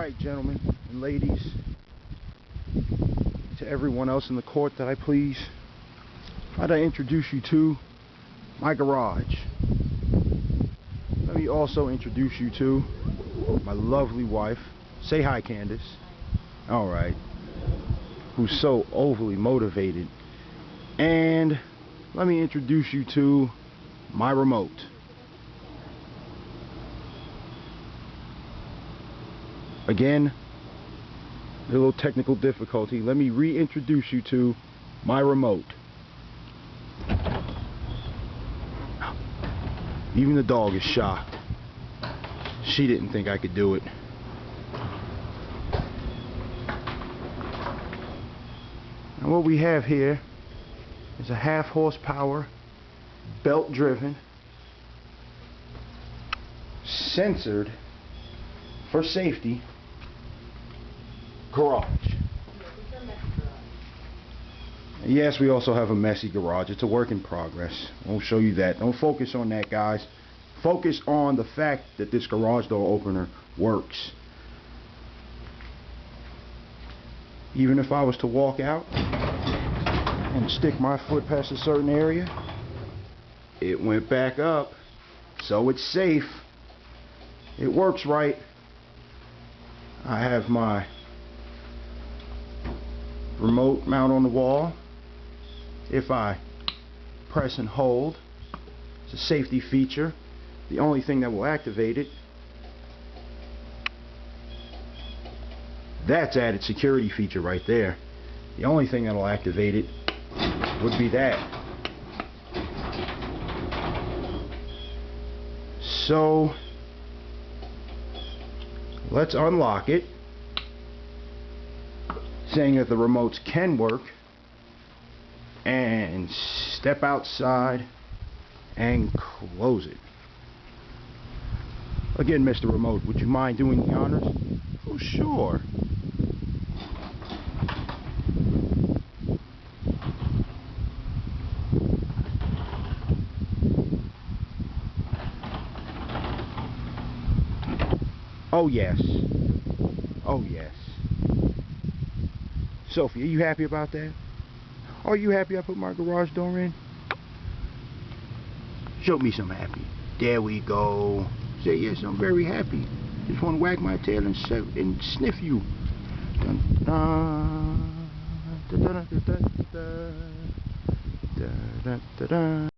Alright, gentlemen and ladies, to everyone else in the court that I please, I'd introduce you to my garage. Let me also introduce you to my lovely wife. Say hi, Candace. Alright. Who's so overly motivated. And let me introduce you to my remote. Again, a little technical difficulty. Let me reintroduce you to my remote. Even the dog is shocked. She didn't think I could do it. And what we have here is a 1/2 horsepower, belt driven, censored for safety garage. Yes, we also have a messy garage. It's a work in progress. Won't show you that. Don't focus on that, guys. Focus on the fact that this garage door opener works. Even if I was to walk out and stick my foot past a certain area, it went back up. So it's safe. It works right. I have my remote mount on the wall. If I press and hold, it's a safety feature. The only thing that will activate it, that's added security feature right there. The only thing that will activate it would be that. So let's unlock it, saying that the remotes can work, and step outside and close it. Again, Mr. Remote, would you mind doing the honors? Oh, sure. Oh, yes. Oh, yes. Sophie, are you happy about that? Are you happy I put my garage door in? Show me some happy. There we go. Say yes, I'm very happy. Just want to wag my tail and sniff you. Dun, dun, dun, dun, dun, dun, dun, dun, dun, dun, dun.